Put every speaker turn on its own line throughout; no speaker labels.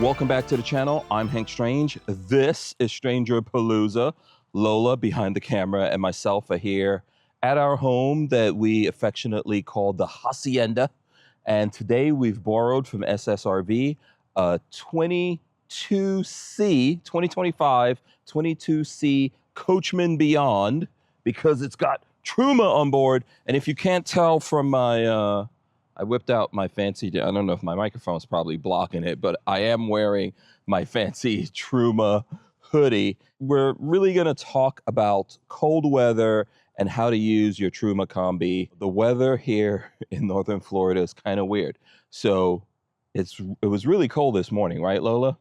Welcome back to the channel. I'm Hank Strange. This is StrangerPalooza. Lola behind the camera and myself are here at our home that we affectionately call the Hacienda. And today we've borrowed from SSRV a 2025 22C Coachmen Beyond because it's got Truma on board. And if you can't tell from my I whipped out my fancy, I don't know if my microphone's probably blocking it, but I am wearing my fancy Truma hoodie. We're really going to talk about cold weather and how to use your Truma Combi. The weather here in Northern Florida is kind of weird. So it was really cold this morning, right, Lola?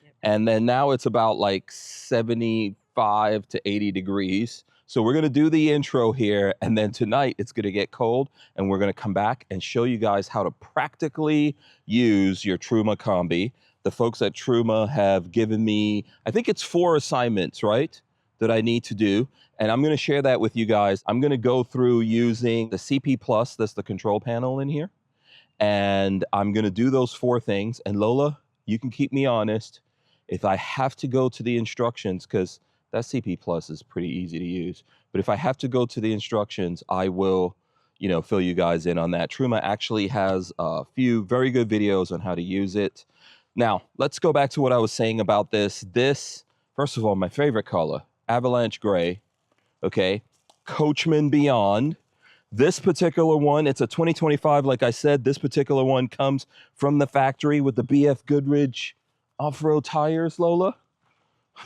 Yep.
And then now it's about like 75 to 80 degrees. So we're going to do the intro here, and then tonight it's going to get cold, and we're going to come back and show you guys how to practically use your Truma Combi. The folks at Truma have given me, I think it's 4 assignments, right, that I need to do, and I'm going to share that with you guys. I'm going to go through using the CP Plus, that's the control panel in here, and I'm going to do those 4 things. And Lola, you can keep me honest if I have to go to the instructions, because that CP Plus is pretty easy to use. But if I have to go to the instructions, I will, fill you guys in on that. Truma actually has a few very good videos on how to use it. Now, let's go back to what I was saying about this. This, first of all, my favorite color, Avalanche Gray, okay? Coachmen Beyond. This particular one, it's a 2025, like I said. This particular one comes from the factory with the BF Goodrich off-road tires, Lola,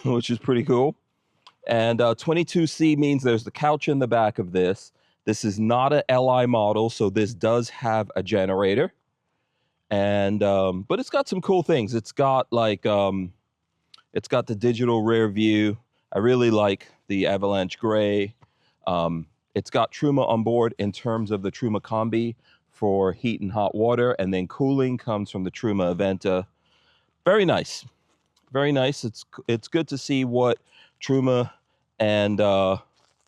which is pretty cool. And 22C means there's the couch in the back of this. This is not a LI model, so this does have a generator. And but it's got some cool things. It's got like it's got the digital rear view. I really like the Avalanche Gray. It's got Truma on board in terms of the Truma Combi for heat and hot water, and then cooling comes from the Truma Aventa. Very nice, very nice. It's good to see what Truma and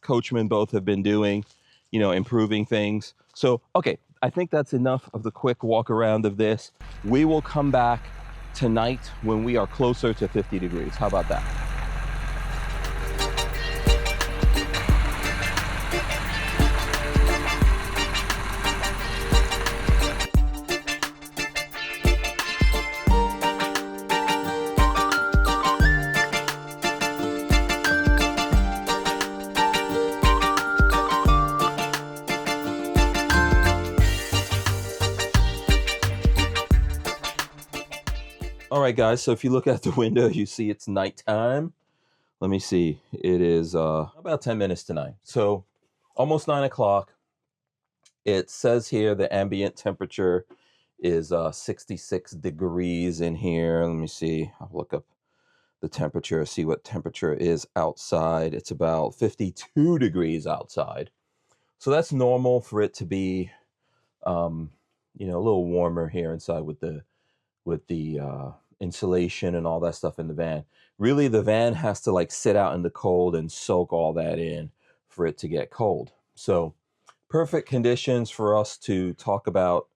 Coachmen both have been doing, improving things. So, okay, I think that's enough of the quick walk around of this. We will come back tonight when we are closer to 50 degrees. How about that? All right, guys, so if you look out the window, you see it's nighttime. Let me see. It is about 10 minutes to 9. So almost 9 o'clock. It says here the ambient temperature is 66 degrees in here. Let me see. I'll look up the temperature, see what temperature is outside. It's about 52 degrees outside. So that's normal for it to be, a little warmer here inside with the insulation and all that stuff in the van. Really, the van has to like sit out in the cold and soak all that in for it to get cold. So perfect conditions for us to talk about,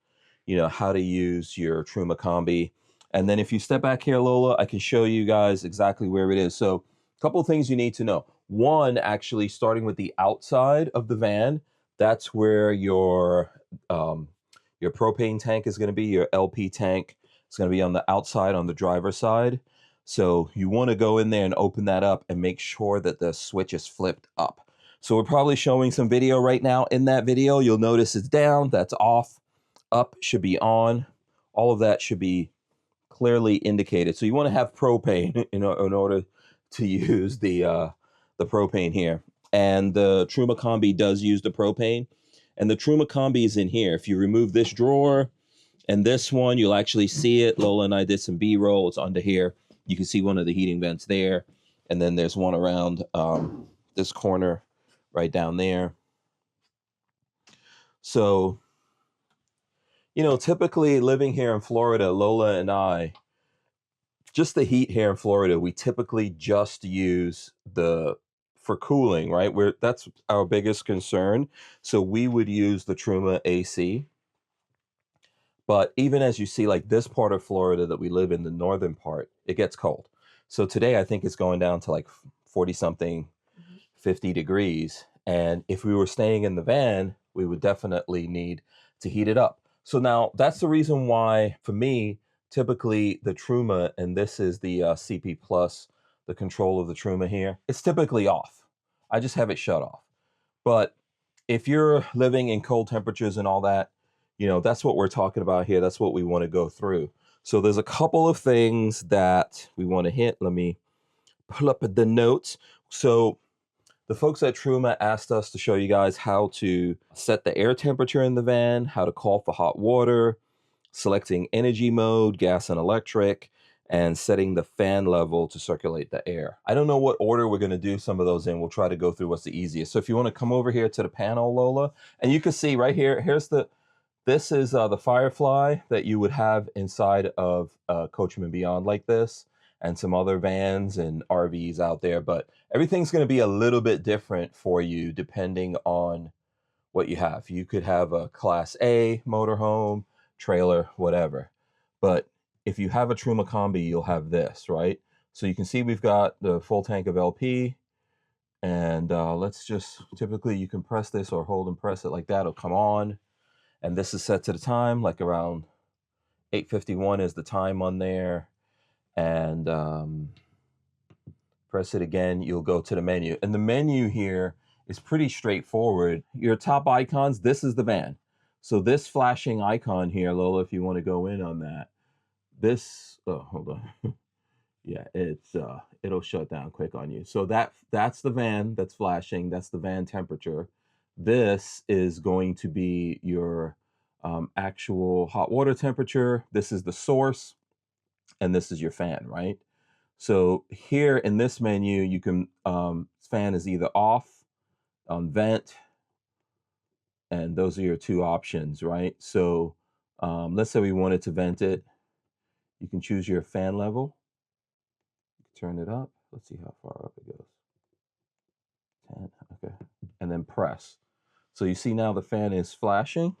how to use your Truma Combi. And then if you step back here, Lola, I can show you guys exactly where it is. So a couple of things you need to know. One, actually starting with the outside of the van, that's where your propane tank is going to be, your LP tank. It's going to be on the outside, on the driver's side. So you want to go in there and open that up and make sure that the switch is flipped up. So we're probably showing some video right now. In that video, you'll notice it's down, that's off, up should be on. All of that should be clearly indicated. So you want to have propane in order to use the propane here. And the Truma Combi does use the propane. And the Truma Combi is in here. If you remove this drawer, and this one, you'll actually see it. Lola and I did some B-roll. It's under here. You can see one of the heating vents there. And then there's one around this corner right down there. So, typically living here in Florida, Lola and I, just the heat here in Florida, we typically just use for cooling, right? That's our biggest concern. So we would use the Truma AC. But even as you see, like this part of Florida that we live in, the northern part, it gets cold. So today I think it's going down to like 40 something, 50 degrees. And if we were staying in the van, we would definitely need to heat it up. So now that's the reason why, for me, typically the Truma, and this is the CP Plus, the control of the Truma here, it's typically off. I just have it shut off. But if you're living in cold temperatures and all that, you know, that's what we're talking about here. That's what we want to go through. So there's a couple of things that we want to hit. Let me pull up the notes. So the folks at Truma asked us to show you guys how to set the air temperature in the van, how to call for hot water, selecting energy mode, gas and electric, and setting the fan level to circulate the air. I don't know what order we're going to do some of those in. We'll try to go through what's the easiest. So if you want to come over here to the panel, Lola, and you can see right here, this is the Firefly that you would have inside of Coachmen Beyond like this, and some other vans and RVs out there. But everything's going to be a little bit different for you depending on what you have. You could have a Class A motorhome, trailer, whatever. But if you have a Truma Combi, you'll have this, right? So you can see we've got the full tank of LP. And let's just, typically you can press this or hold and press it like that. It'll come on. And this is set to the time, like around 8:51 is the time on there. And press it again, you'll go to the menu. And the menu here is pretty straightforward. Your top icons, this is the van. So this flashing icon here, Lola, if you want to go in on that, this, oh, hold on. Yeah, it'll shut down quick on you. So that's the van that's flashing. That's the van temperature. This is going to be your actual hot water temperature. This is the source, and this is your fan, right? So here in this menu, you can, fan is either off, on vent, and those are your two options, right? So let's say we wanted to vent it. You can choose your fan level. Turn it up. Let's see how far up it goes. 10, okay. And then press. So you see now the fan is flashing.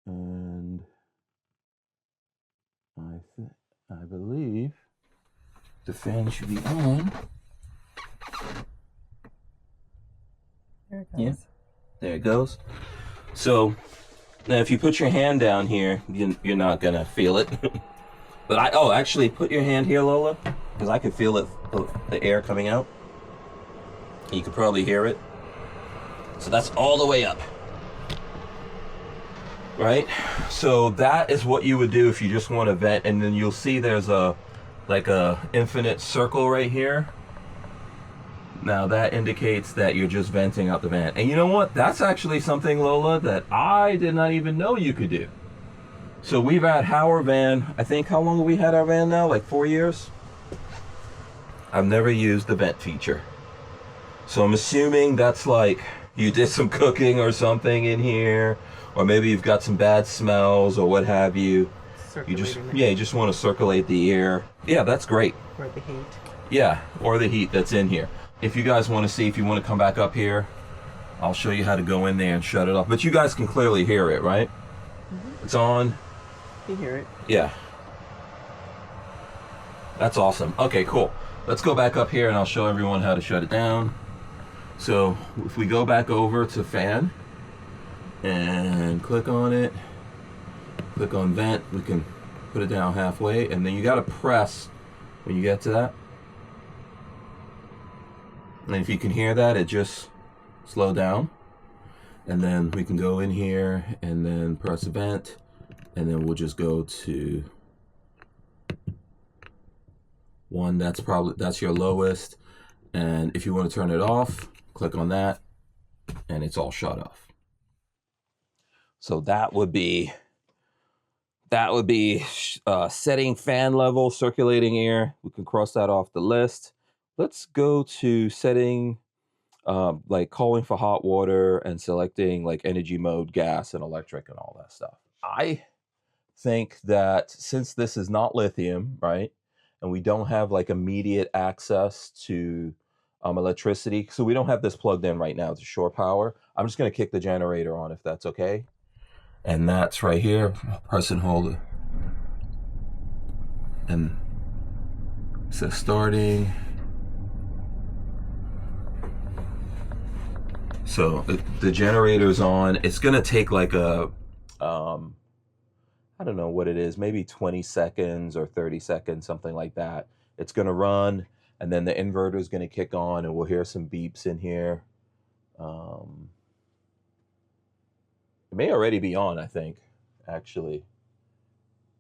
And I believe the fan should be on.
There it goes.
Yeah, there it goes. So now if you put your hand down here, you're not gonna feel it. But actually put your hand here, Lola, because I can feel it, the air coming out. You can probably hear it. So that's all the way up. Right? So that is what you would do if you just want to vent, and then you'll see there's like a infinite circle right here. Now that indicates that you're just venting out the van. And you know what? That's actually something, Lola, that I did not even know you could do. So we've had our van, I think, how long have we had our van now? Like 4 years? I've never used the vent feature. So I'm assuming that's like you did some cooking or something in here, or maybe you've got some bad smells or what have you. You just want to circulate the air. Yeah, that's great.
Or the heat.
Yeah, or the heat that's in here. If you guys want to see, if you want to come back up here, I'll show you how to go in there and shut it off. But you guys can clearly hear it, right? Mm-hmm. It's on.
You hear it.
Yeah. That's awesome. Okay, cool. Let's go back up here and I'll show everyone how to shut it down. So if we go back over to fan and click on it, click on vent, we can put it down halfway, and then you got to press when you get to that. And if you can hear that, it just slow down. And then we can go in here and then press vent, and then we'll just go to 1. That's your lowest. And if you want to turn it off, click on that and it's all shut off. So that would be setting fan level, circulating air. We can cross that off the list. Let's go to setting, like calling for hot water and selecting like energy mode, gas and electric and all that stuff. I think that since this is not lithium, right, and we don't have like immediate access to electricity. So we don't have this plugged in right now to shore power. I'm just going to kick the generator on if that's okay. And that's right here. Press and hold it. And it says starting. So the generator's on. It's going to take like a, I don't know what it is, maybe 20 seconds or 30 seconds, something like that. It's going to run, and then the inverter is going to kick on, and we'll hear some beeps in here. It may already be on, I think, actually.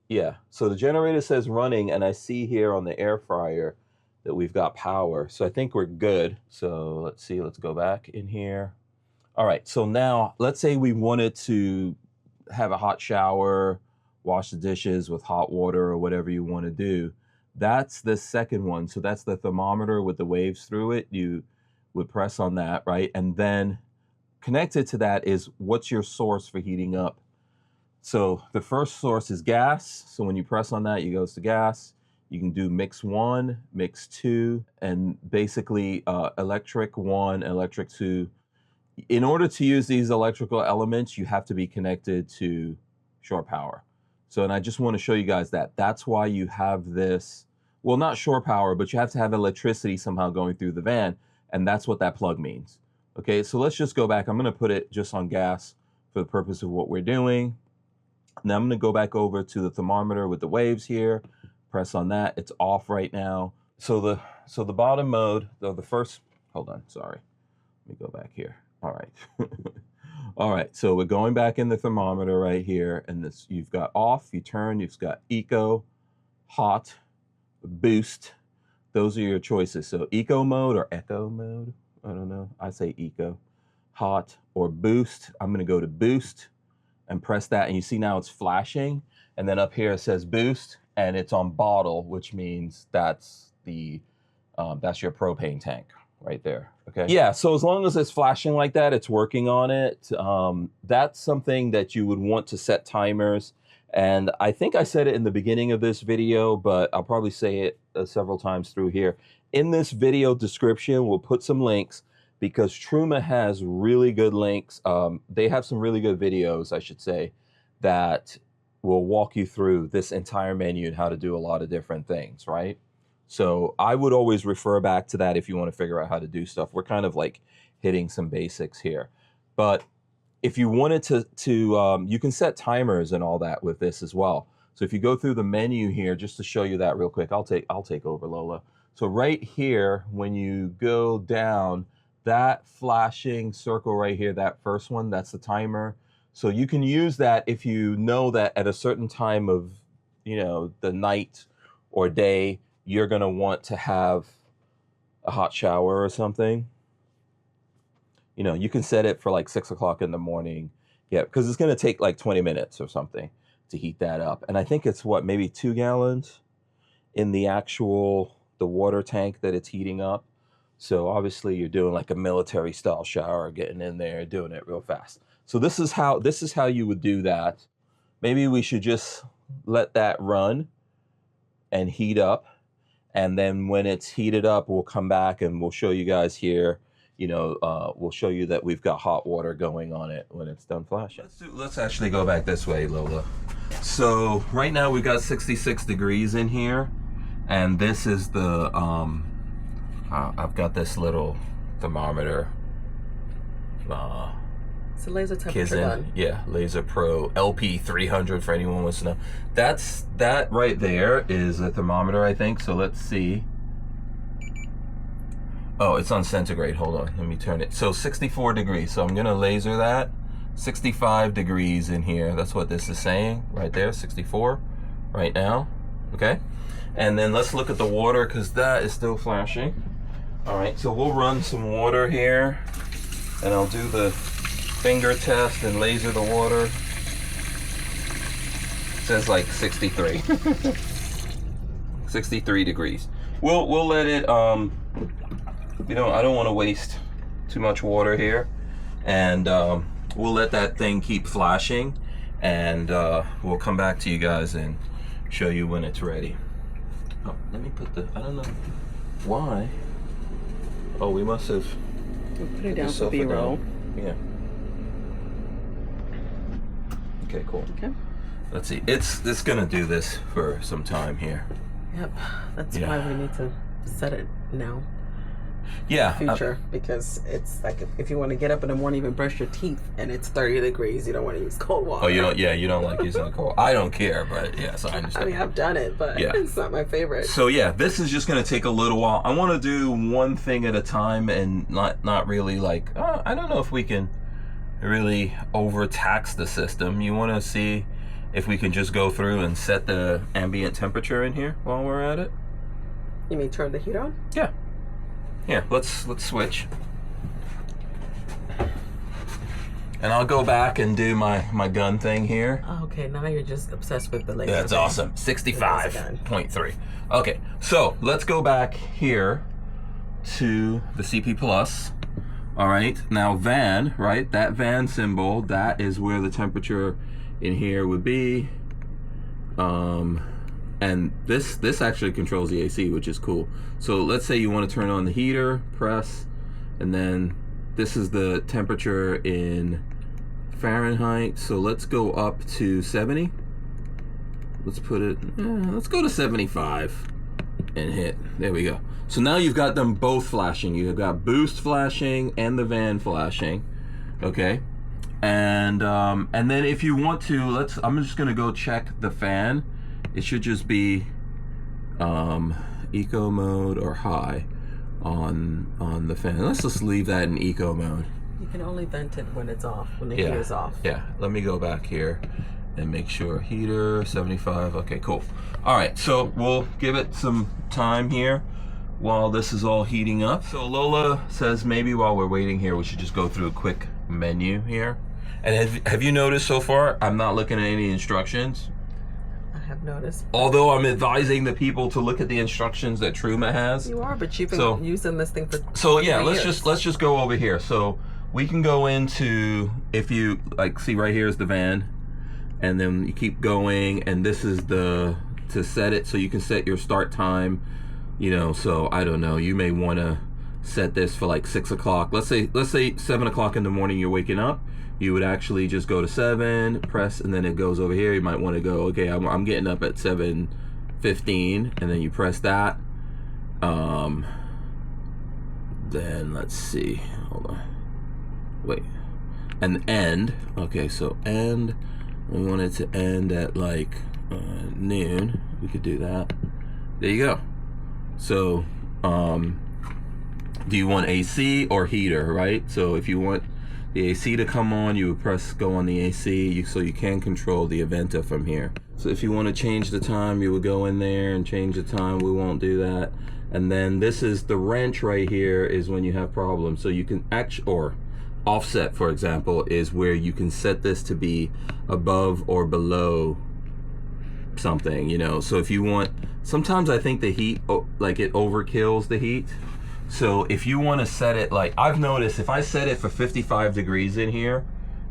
Yeah, so the generator says running, and I see here on the air fryer that we've got power. So I think we're good. So let's see, let's go back in here. All right, so now let's say we wanted to have a hot shower, wash the dishes with hot water or whatever you want to do. That's the second one. So that's the thermometer with the waves through it. You would press on that, right? And then connected to that is what's your source for heating up. So the first source is gas. So when you press on that, it goes to gas. You can do mix 1, mix 2, and basically electric 1, electric 2. In order to use these electrical elements, you have to be connected to shore power. So, and I just want to show you guys that. That's why you have this, well, not shore power, but you have to have electricity somehow going through the van, and that's what that plug means. Okay, so let's just go back. I'm going to put it just on gas for the purpose of what we're doing. Now I'm going to go back over to the thermometer with the waves here. Press on that. It's off right now. So the bottom mode, the first, hold on, sorry. Let me go back here. All right. All right, so we're going back in the thermometer right here, and this, you've got off, you turn, you've got eco, hot, boost. Those are your choices. So eco mode or echo mode, I don't know. I say eco, hot or boost. I'm gonna go to boost and press that, and you see now it's flashing, and then up here it says boost, and it's on bottle, which means that's the that's your propane tank right there. Okay. Yeah, so as long as it's flashing like that, it's working on it. That's something that you would want to set timers. And I think I said it in the beginning of this video, but I'll probably say it several times through here. In this video description, we'll put some links because Truma has really good links. They have some really good videos, I should say, that will walk you through this entire menu and how to do a lot of different things, right? So I would always refer back to that if you want to figure out how to do stuff. We're kind of like hitting some basics here. But if you wanted to you can set timers and all that with this as well. So if you go through the menu here, just to show you that real quick, I'll take over, Lola. So right here, when you go down, that flashing circle right here, that first one, that's the timer. So you can use that if you know that at a certain time of, you know, the night or day, you're going to want to have a hot shower or something. You know, you can set it for like 6 o'clock in the morning. Yeah, because it's going to take like 20 minutes or something to heat that up. And I think it's what, maybe 2 gallons in the water tank that it's heating up. So obviously you're doing like a military style shower, getting in there, doing it real fast. So this is how you would do that. Maybe we should just let that run and heat up. And then when it's heated up, we'll come back and we'll show you guys here, you know, we'll show you that we've got hot water going on it when it's done flashing. Let's actually go back this way, Lola. So right now we've got 66 degrees in here. And this is the, I've got this little thermometer.
It's a laser temperature gun.
Yeah, Laser Pro LP 300 for anyone who wants to know. That right there is a thermometer, I think. So let's see. Oh, it's on centigrade. Hold on, let me turn it. So 64 degrees. So I'm gonna laser that. 65 degrees in here. That's what this is saying right there. 64 right now. Okay. And then let's look at the water because that is still flashing. All right. So we'll run some water here, and I'll do the finger test and laser the water. It says like 63. 63 degrees. We'll let it you know, I don't want to waste too much water here, and we'll let that thing keep flashing, and we'll come back to you guys and show you when it's ready. Oh, let me put the, I don't know why. Oh, we must have.
We'll put it down for B-roll.
Yeah. Okay, cool.
Okay.
Let's see. It's gonna do this for some time here.
Yep. That's why we need to set it now.
Yeah.
Future, because it's like if you want to get up in the morning, even brush your teeth, and it's 30 degrees, you don't want to use cold water.
Oh, you don't. Yeah, you don't like using the cold. I don't care, but yeah, so I understand.
I mean, I've done it, but it's not my favorite.
So yeah, this is just gonna take a little while. I want to do one thing at a time, and not really like. I don't know if we can really overtax the system. You want to see if we can just go through and set the ambient temperature in here while we're at it.
You mean turn the heat on?
Yeah. Yeah, let's switch. And I'll go back and do my gun thing here.
Oh, okay, now you're just obsessed with the laser.
That's awesome. 65.3. Okay, so let's go back here to the CP Plus. All right, now van, right? That van symbol, that is where the temperature in here would be. And this actually controls the AC, which is cool. So let's say you want to turn on the heater, press, and then this is the temperature in Fahrenheit. So let's go up to 70. Let's put it, let's go to 75 and hit. There we go. So now you've got them both flashing. You've got boost flashing and the van flashing. Okay. And then if you want to, I'm just gonna go check the fan. It should just be eco mode or high on the fan. Let's just leave that in eco mode.
You can only vent it when it's off, when the heater's off.
Yeah, let me go back here and make sure heater 75. Okay, cool. All right, so we'll give it some time here while this is all heating up. So Lola says maybe while we're waiting here, we should just go through a quick menu here. And have you noticed so far, I'm not looking at any instructions?
Have noticed.
Although I'm advising the people to look at the instructions that Truma has.
You are, but you've been using this thing for
yeah, let's
years.
just go over here. So we can go into, if you like, see right here is the van, and then you keep going, and this is to set it, so you can set your start time. You know, so I don't know, you may want to set this for like 6 o'clock. Let's say 7 o'clock in the morning you're waking up. You would actually just go to 7, press, and then it goes over here. You might want to go, okay, I'm getting up at 7:15, and then you press that. Then let's see, hold on, wait, and end. Okay, so end. We want it to end at like noon. We could do that. There you go. So, do you want AC or heater, right? So if you want the AC to come on, you would press go on the AC, so you can control the Aventa from here. So if you want to change the time, you would go in there and change the time. We won't do that. And then this is the wrench right here is when you have problems. So you can or offset, for example, is where you can set this to be above or below something, you know. So if you want, sometimes I think the heat, like it overkills the heat. So if you want to set it, like I've noticed, if I set it for 55 degrees in here,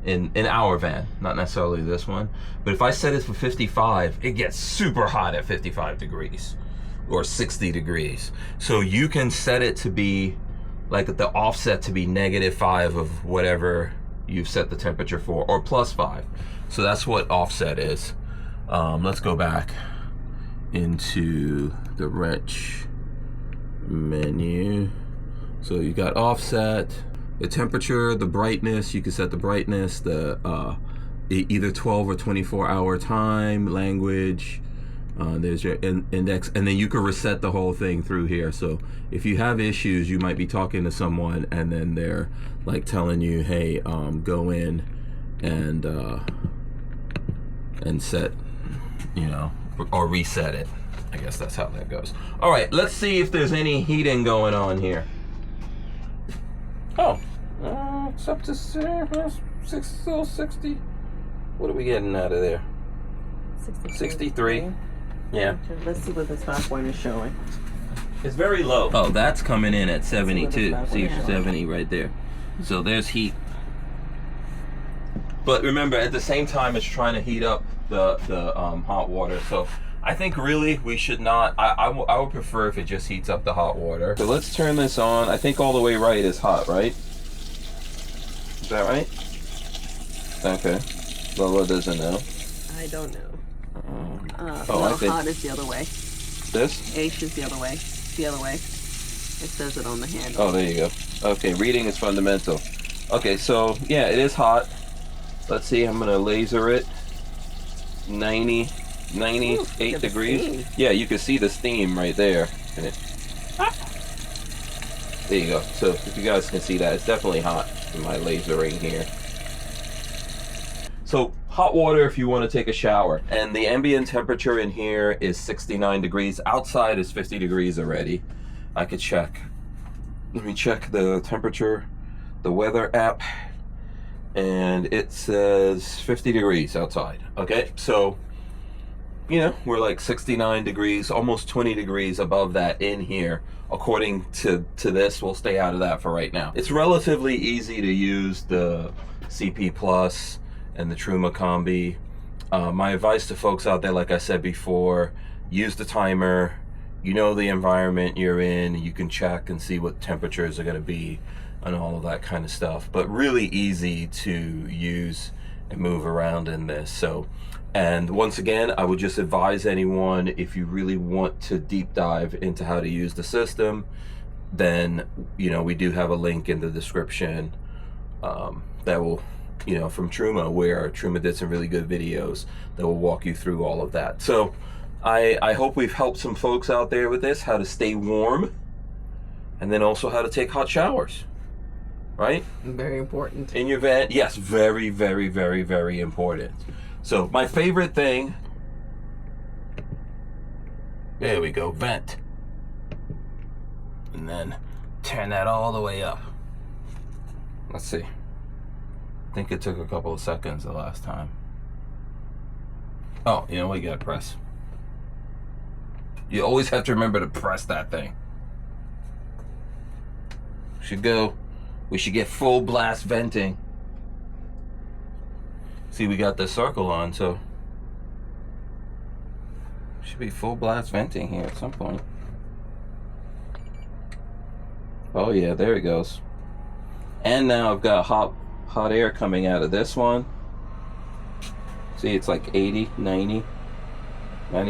in our van, not necessarily this one, but if I set it for 55, it gets super hot at 55 degrees or 60 degrees. So you can set it to be, like the offset to be -5 of whatever you've set the temperature for, or +5. So that's what offset is. Let's go back into the wrench menu. So you got offset, the temperature, the brightness. You can set the brightness, the either 12 or 24 hour time, language. There's your index, and then you can reset the whole thing through here. So if you have issues, you might be talking to someone and then they're like telling you, hey, go in and set, you know, or reset it. I guess that's how that goes. All right, let's see if there's any heating going on here. Oh, it's up to 60. What are we getting out of there? 63. Yeah.
Let's see what the stop point is showing.
It's very low. Oh, that's coming in at 72. See, 70 right there. So there's heat. But remember, at the same time, it's trying to heat up the hot water. So I think really we should not. I would prefer if it just heats up the hot water. So let's turn this on. I think all the way right is hot, right? Is that right? Okay. Lola doesn't know.
I don't know.
Oh,
no,
I think
hot is the other way.
this?
H is the other way. The other way. It says it on the handle.
Oh, there you go. Okay, reading is fundamental. Okay, so yeah, it is hot. Let's see, I'm gonna laser it. 98 degrees. Yeah, you can see the steam right there. There you go. So if you guys can see that, it's definitely hot in my lasering here. So hot water if you want to take a shower. And the ambient temperature in here is 69 degrees. Outside is 50 degrees already. I could check. Let me check the temperature, the weather app, and it says 50 degrees outside. Okay, so you know, we're like 69 degrees, almost 20 degrees above that in here. According to this, we'll stay out of that for right now. It's relatively easy to use the CP Plus and the Truma Combi. My advice to folks out there, like I said before, use the timer. You know the environment you're in. You can check and see what temperatures are going to be and all of that kind of stuff. But really easy to use and move around in this. So, and once again, I would just advise anyone, if you really want to deep dive into how to use the system, then, you know, we do have a link in the description that will, you know, from Truma, where Truma did some really good videos that will walk you through all of that. So I hope we've helped some folks out there with this, how to stay warm, and then also how to take hot showers, right?
Very important.
In your van, yes, very, very, very, very important. So my favorite thing, there we go, vent. And then turn that all the way up. Let's see. I think it took a couple of seconds the last time. Oh, you know what, you gotta press. You always have to remember to press that thing. We should get full blast venting. See, we got the circle on, so should be full blast venting here at some point. Oh yeah, there it goes. And now I've got hot air coming out of this one. See, it's like 80, 90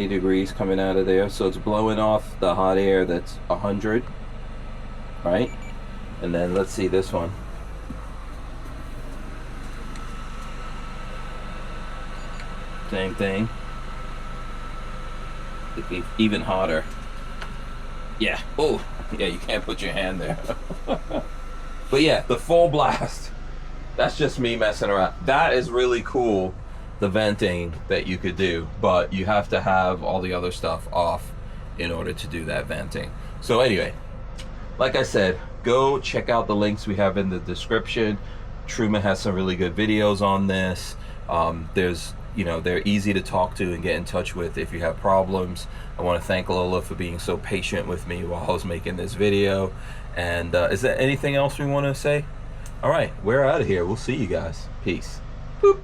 degrees coming out of there. So it's blowing off the hot air that's 100, right? And then let's see this one. Same thing. Even hotter. Yeah. Oh, yeah, you can't put your hand there. But yeah, the full blast. That's just me messing around. That is really cool, the venting that you could do, but you have to have all the other stuff off in order to do that venting. So anyway, like I said, go check out the links we have in the description. Truma has some really good videos on this. There's, you know, they're easy to talk to and get in touch with if you have problems. I want to thank Lola for being so patient with me while I was making this video. And is there anything else we want to say? All right, we're out of here. We'll see you guys. Peace. Boop.